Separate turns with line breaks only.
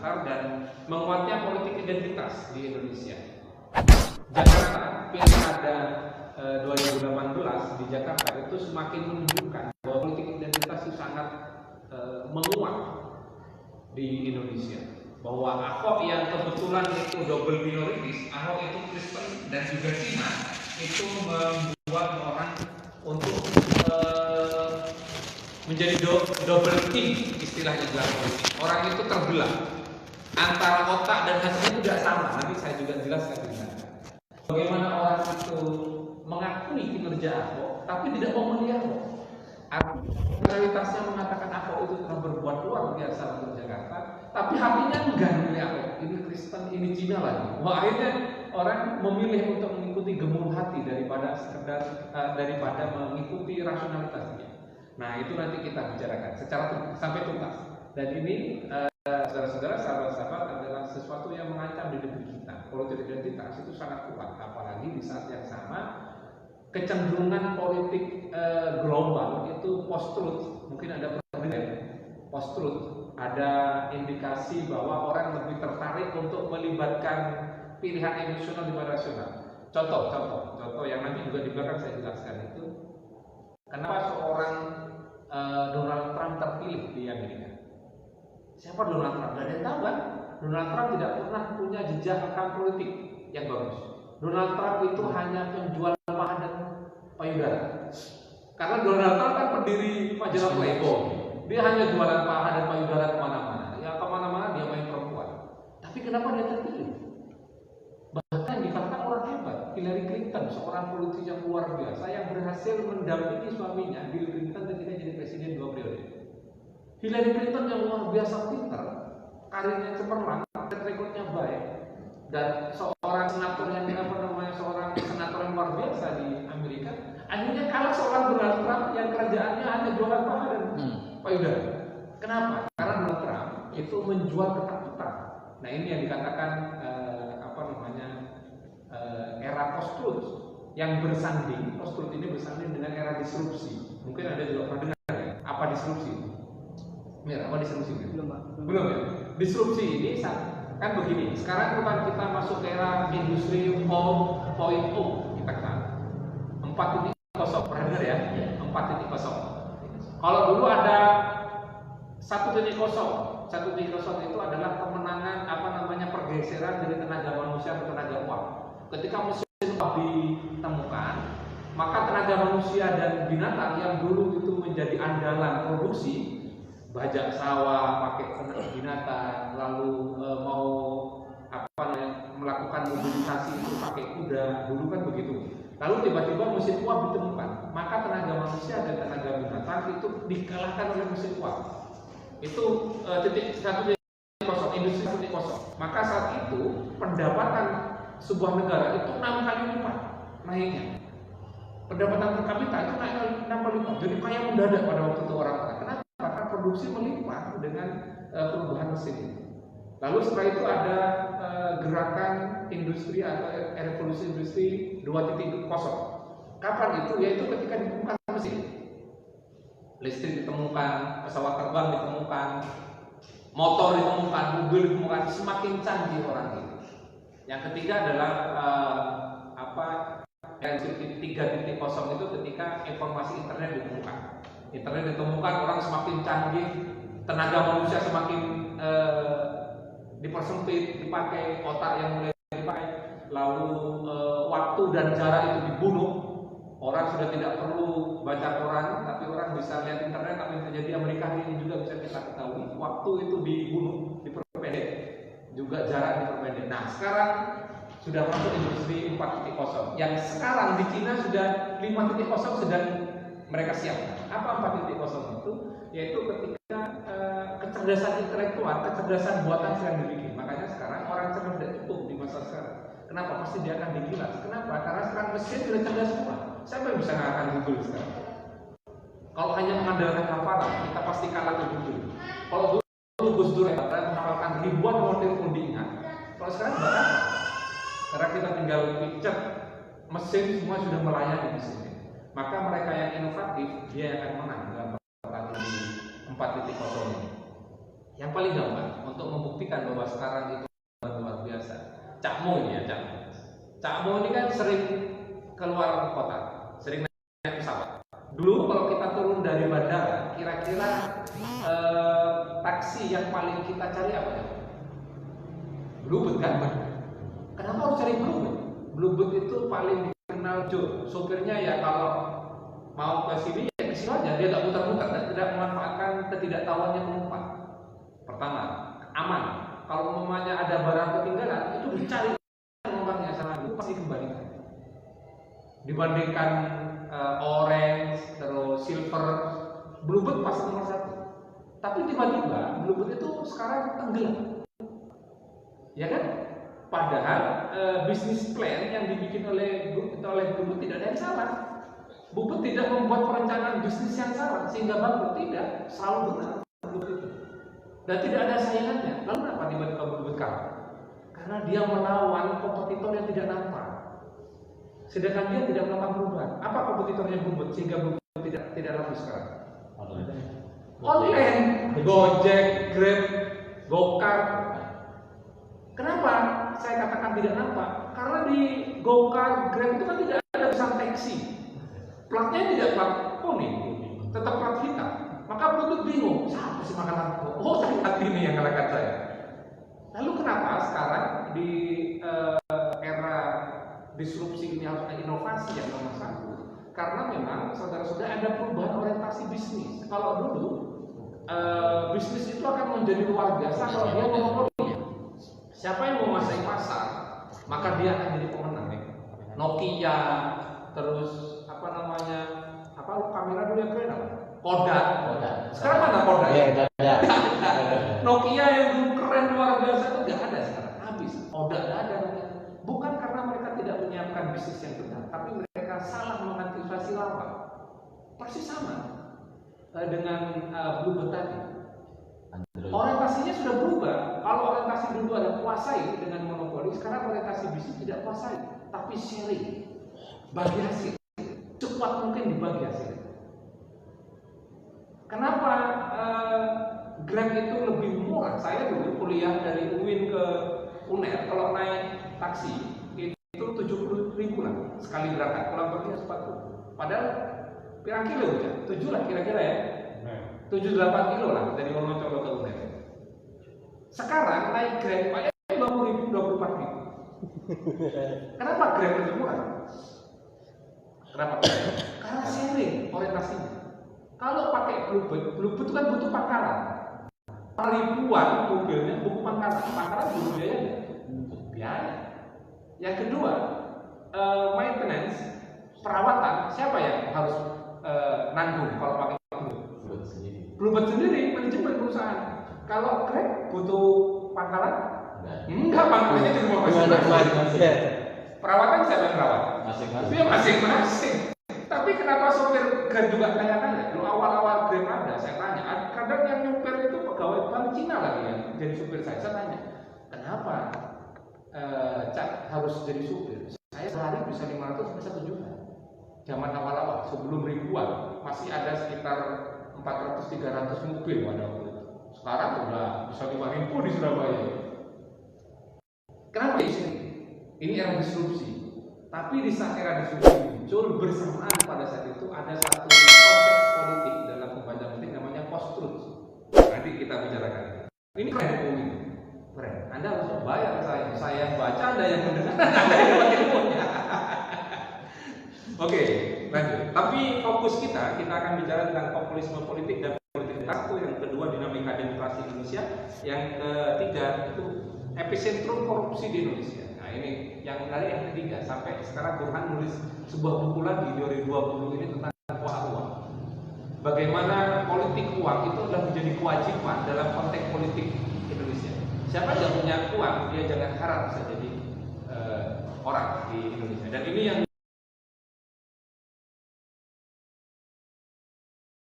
makar dan menguatnya politik identitas di Indonesia. Jakarta, pilkada 2018 di Jakarta itu semakin menunjukkan bahwa politik identitas itu sangat menguat di Indonesia. Bahwa Ahok yang kebetulan itu double minoritis, Ahok itu Kristen dan juga Cina, itu membuat orang untuk menjadi double team istilahnya dalam politik. Orang itu terbelah antara otak dan hatinya tidak sama. Nanti saya juga jelaskan di sana. Bagaimana orang itu mengakui kinerja Ahok, tapi tidak mau melihat Ahok. Realitasnya mengatakan Ahok itu telah berbuat luar biasa untuk Jakarta, tapi hatinya enggak memilih Ahok. Ini Kristen, ini Cina lagi. Wah, akhirnya orang memilih untuk mengikuti gemuruh hati daripada mengikuti rasionalitasnya. Nah, itu nanti kita bicarakan secara sampai tuntas. Dan ini saudara-saudara, sahabat-sahabat, adalah sesuatu yang mengancam di negeri kita. Politik identitas itu sangat kuat, apalagi di saat yang sama kecenderungan politik global itu post-truth. Mungkin ada pernah dengar post-truth, ada indikasi bahwa orang lebih tertarik untuk melibatkan pilihan emosional daripada rasional. Contoh yang nanti juga di belakang saya jelaskan itu, kenapa seorang Donald Trump terpilih di Amerika. Siapa Donald Trump? Gak ada yang tahu kan? Donald Trump tidak pernah punya jejak rekam politik yang bagus. Donald Trump itu hanya penjual paha dan payudara. Karena Donald Trump kan pendiri majalah Playboy. Dia hanya jualan paha dan payudara kemana-mana. Ya kemana-mana dia main perempuan. Tapi kenapa dia terpilih? Bahkan dikatakan orang hebat, Hillary Clinton, seorang politisi yang luar biasa yang berhasil mendampingi suaminya Bill Clinton ketika jadi presiden 2 periode. Hillary Clinton yang luar biasa pintar, karirnya cemerlang, track recordnya baik, dan seorang senator yang luar biasa di Amerika, akhirnya kalah seorang Donald Trump yang kerajaannya hanya jualan paha dan payudara. Kenapa? Karena Donald Trump itu menjual ketakutan. Nah, ini yang dikatakan era post-truth yang bersanding. Post-truth ini bersanding dengan era disrupsi. Mungkin ada juga pernah dengar ya, apa disrupsi? Apa disrupsi? Belum ya? Disrupsi ini kan begini. Sekarang bukan kita masuk ke era industri 4.0, kita kenal 4.0, pernah dengar ya? 4.0. Kalau dulu ada 1.0 itu adalah kemenangan pergeseran dari tenaga manusia ke tenaga uang. Ketika mesin ditemukan, maka tenaga manusia dan binatang yang dulu itu menjadi andalan produksi, bajak sawah, pakai tenaga binatang, lalu mau melakukan mobilisasi itu pakai kuda, dulu kan begitu. Lalu tiba-tiba mesin uap ditemukan, maka tenaga manusia dan tenaga binatang itu dikalahkan oleh mesin uap. Itu titik 1.0, industri 1.0. Maka saat itu pendapatan sebuah negara itu 6 kali lipat naiknya. Pendapatan per kapita itu naik 6 kali lipat. Jadi kaya mendadak pada waktu itu orang-orang. Kenapa? Karena produksi melimpah dengan perubahan mesin itu. Lalu setelah itu ada gerakan industri atau revolusi industri 2.0. Kapan itu? Yaitu ketika ditemukan mesin. Listrik ditemukan, pesawat terbang ditemukan, motor ditemukan, mobil ditemukan, semakin canggih orang itu. Yang ketiga adalah revolusi 3.0 itu ketika informasi internet ditemukan. Internet ditemukan, orang semakin canggih, tenaga manusia semakin dipersempit, dipakai otak yang mulai dipakai, lalu waktu dan jarak itu dibunuh. Orang sudah tidak perlu baca koran, tapi orang bisa lihat internet. Apa yang terjadi Amerika ini juga bisa kita ketahui. Waktu itu dibunuh, diperpendek, juga jarak diperpendek. Nah, sekarang sudah masuk industri 4.0. Yang sekarang di Cina sudah 5.0 sedang mereka siapkan. Apa 4.0 itu? Yaitu ketika kecerdasan intelektual, kecerdasan buatan sedang dibikin. Makanya sekarang orang cerdas tidak cukup di masa sekarang. Kenapa? Pasti dia akan digilas. Kenapa? Karena sekarang mesin sudah cerdas semua. Siapa yang bisa mengalahkan Google sekarang? Kalau hanya mengandalkan hafalan, kita pasti kalah ke Google. Kalau dulu Gus Dur menghafalkan ribuan model pun diingat. Kalau sekarang bahkan karena kita tinggal picture, mesin semua sudah melayani mesinnya. Maka mereka yang inovatif dia akan menang dalam pertarungan 4.0 ini. Yang paling gampang untuk membuktikan bahwa sekarang itu luar biasa. Cak Mo ini ya, Cak Mo ini kan sering keluar kota, sering naik pesawat. Dulu kalau kita turun dari bandara, kira-kira taksi yang paling kita cari apa ya? Bluebird kan? Kenapa harus cari Bluebird? Bluebird itu paling dikenal sopirnya ya kalau mau ke sini ya ke sini aja, dia nggak muter-muter dan tidak memanfaatkan ketidaktahuannya penumpang. Pertama, aman. Kalau umpamanya ada barang ketinggalan, itu dicari penumpangnya sama itu pasti kembalikan. Dibandingkan orange, terus silver, Bluebird pasti nomor 1. Tapi tiba-tiba Bluebird itu sekarang tenggelam, ya kan? Padahal bisnis plan yang dibikin oleh Bluebird tidak ada yang salah. Bluebird tidak membuat perencanaan bisnis yang salah sehingga bangkrut, tidak, selalu benar Bluebird itu. Dan tidak ada saingannya. Lalu kenapa tiba-tiba Bluebird kalah? Karena dia melawan kompetitor yang tidak nampak. Sedangkan dia tidak melakukan perubahan. Apa kompetitornya Bluebird sehingga Bluebird tidak laku sekarang? Online, Gojek, Grab, Gokar. Kenapa saya katakan tidak nampak? Karena di Gokar, Grab itu kan tidak ada pesan taksi. Platnya tidak plat kuning, tetap plat hitam. Maka Bluebird bingung, siapa sih makanan? Oh, ternyata ini yang kalahkan saya. Lalu kenapa sekarang di era disrupsi ini harus ada inovasi yang nomor 1? Karena memang saudara-saudara ada perubahan orientasi bisnis. Kalau dulu bisnis itu akan menjadi luar biasa kalau dia monopoli. Siapa yang menguasai pasar, maka dia akan jadi pemenang. Nokia, terus apa namanya? Apa kamera dulu yang keren apa? Kodak. Sekarang mana Kodak? Nokia yang dulu keren luar biasa itu nggak ada sekarang, habis. Kodak nggak ada. Bukan karena mereka tidak menyiapkan bisnis yang benar, tapi mereka salah mengantisipasi lawan. Persis sama dengan Bluebird tadi. Orientasinya sudah berubah. Kalau orientasi dulu ada kuasai dengan monopoli, sekarang orientasi bisnis tidak kuasai, tapi sharing, bagi hasil, sekuat mungkin dibagi hasil. Kenapa Grab itu lebih murah? Saya dulu kuliah dari UIN ke UNER, kalau naik taksi itu 70.000 lah sekali berangkat, pulang pergi 40. Padahal pirang kilo ya? 7 lah kira-kira ya. 7-8 kilo lah dari Wonocolo ke UNER. Sekarang naik Grab pakai 20.000, 24.000. Kenapa Grab lebih murah? Kenapa? Karena sharing orientasinya. Kalau pakai Bluebird itu kan butuh pangkalan. Ribuan mobilnya butuh pangkalan. Pangkalan butuh biaya. Yang kedua, maintenance, perawatan, siapa yang harus nanggung kalau pakai Bluebird sendiri, manajemen perusahaan. Kalau Grab butuh pangkalan? Enggak, pangkalannya cuma masing-masing. Perawatan siapa yang merawat? Masing-masing. Tapi kenapa sopir Grab juga kaya-kaya? Dulu awal-awal Grab ada, saya tanya, kadang yang nyupir itu pegawai bank Cina lagi yang jadi supir saya tanya, kenapa Cak harus jadi supir? Saya sehari bisa 500 sampai 1 juta. Zaman awal-awal, sebelum ribuan, masih ada sekitar 400-300 mobil pada waktu itu. Sekarang udah bisa 5.000 di Surabaya. Kenapa ini? Ini era disrupsi. Tapi di saat era disrupsi muncul bersamaan pada saat itu ada satu konteks politik dalam pembaca politik namanya post-truth. Nanti kita bicarakan itu. Ini keren ini. Keren. Anda harus bayar saya yang baca, Anda yang mendengar, Anda yang dapat ilmunya. Oke, lanjut. Tapi fokus kita akan bicara tentang populisme politik dan politik satu, yang kedua dinamika demokrasi Indonesia, yang ketiga itu epicentrum korupsi di Indonesia. Nah ini yang menarik yang ketiga. Sampai sekarang Burhan nulis sebuah buku lagi di 2020 ini tentang uang. Bagaimana politik uang itu adalah menjadi kewajiban dalam konteks politik Indonesia. Siapa yang punya uang dia jangan harap bisa jadi orang di Indonesia. Dan ini yang